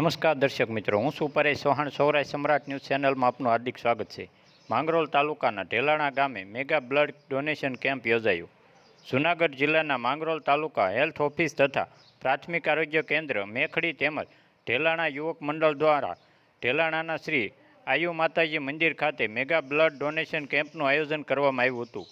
નમસ્કાર દર્શક મિત્રો, હું છું પરેશ ચૌહાણ. સૌરાષ્ટ્ર સમ્રાટ ન્યૂઝ ચેનલમાં આપનું હાર્દિક સ્વાગત છે. માંગરોળ તાલુકાના ઢેલાણા ગામે મેગા બ્લડ ડોનેશન કેમ્પ યોજાયો. જૂનાગઢ જિલ્લાના માંગરોળ તાલુકા હેલ્થ ઓફિસ તથા પ્રાથમિક આરોગ્ય કેન્દ્ર મેખડી તેમજ ઢેલાણા યુવક મંડળ દ્વારા ઢેલાણાના શ્રી આયુ માતાજી મંદિર ખાતે મેગા બ્લડ ડોનેશન કેમ્પનું આયોજન કરવામાં આવ્યું હતું.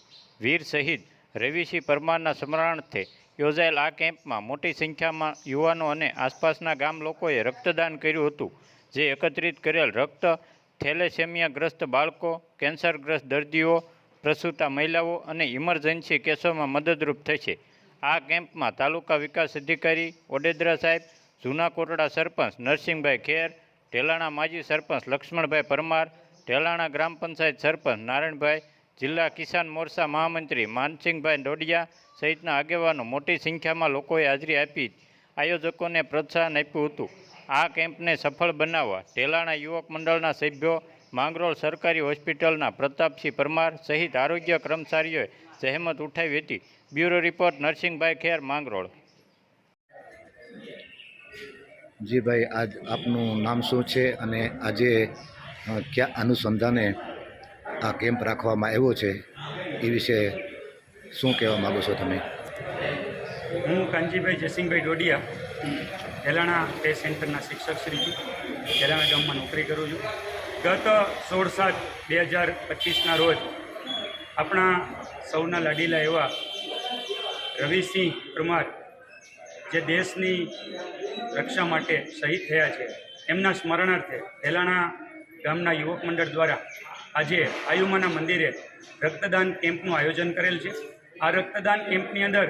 વીર શહીદ રવિસિંહ પરમારના સ્મરણાર્થે યોજાયેલ આ કેમ્પમાં મોટી સંખ્યામાં યુવાનો અને આસપાસના ગામ લોકોએ રક્તદાન કર્યું હતું. જે એકત્રિત કરેલ રક્ત થેલેસેમિયાગ્રસ્ત બાળકો, કેન્સરગ્રસ્ત દર્દીઓ, પ્રસૂતા મહિલાઓ અને ઇમરજન્સી કેસોમાં મદદરૂપ થશે. આ કેમ્પમાં તાલુકા વિકાસ અધિકારી ઓડેદરા સાહેબ, જૂના કોટડા સરપંચ નરસિંહભાઈ ખેર, ઢેલાણા માજી સરપંચ લક્ષ્મણભાઈ પરમાર, ઢેલાણા ગ્રામ પંચાયત સરપંચ નારાયણભાઈ, જિલ્લા કિસાન મોરચા મહામંત્રી માનસિંહભાઈ ડોડિયા સહિતના આગેવાનો મોટી સંખ્યામાં લોકોએ હાજરી આપી આયોજકોને પ્રોત્સાહન આપ્યું હતું. આ કેમ્પને સફળ બનાવવા ઢેલાણા યુવક મંડળના સભ્યો, માંગરોળ સરકારી હોસ્પિટલના પ્રતાપસિંહ પરમાર સહિત આરોગ્ય કર્મચારીઓએ જહેમત ઉઠાવી હતી. બ્યુરો રિપોર્ટ નરસિંહભાઈ ખેર, માંગરોળ. જી ભાઈ, આજ આપનું નામ શું છે અને આજે ક્યાં અનુસંધાને આ કેમ્પ રાખવામાં આવ્યો છે એ વિશે શું કહેવા માગો છો તમે? હું કાનજીભાઈ જયસિંહભાઈ ડોડિયા, ઢેલાણા ડે સેન્ટરના શિક્ષક શ્રી છું. ઢેલાણા ગામમાં નોકરી કરું છું. ગત 16/7/2025ના રોજ આપણા સૌના લાડીલા એવા રવિસિંહ પરમાર, જે દેશની રક્ષા માટે શહીદ થયા છે, એમના સ્મરણાર્થે ઢેલાણા ગામના યુવક મંડળ દ્વારા આજે આયુમાના મંદિરે રક્તદાન કેમ્પનું આયોજન કરેલ છે. આ રક્તદાન કેમ્પની અંદર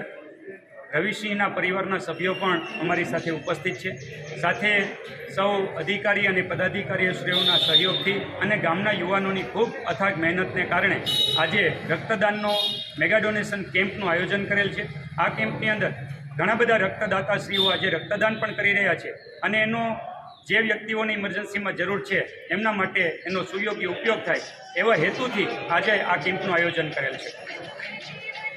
રવિસિંહના પરિવારના સભ્યો પણ અમારી સાથે ઉપસ્થિત છે. સાથે સૌ અધિકારી અને પદાધિકારીશ્રીઓના સહયોગથી અને ગામના યુવાનોની ખૂબ અથાગ મહેનતને કારણે આજે રક્તદાનનો મેગા ડોનેશન કેમ્પનું આયોજન કરેલ છે. આ કેમ્પની અંદર ઘણા બધા રક્તદાતાશ્રીઓ આજે રક્તદાન પણ કરી રહ્યા છે અને એનો જે વ્યક્તિઓને ઇમરજન્સીમાં જરૂર છે એમના માટે એનો સુયોગ્ય ઉપયોગ થાય એવા હેતુથી આજે આ કેમ્પનું આયોજન કરેલ છે.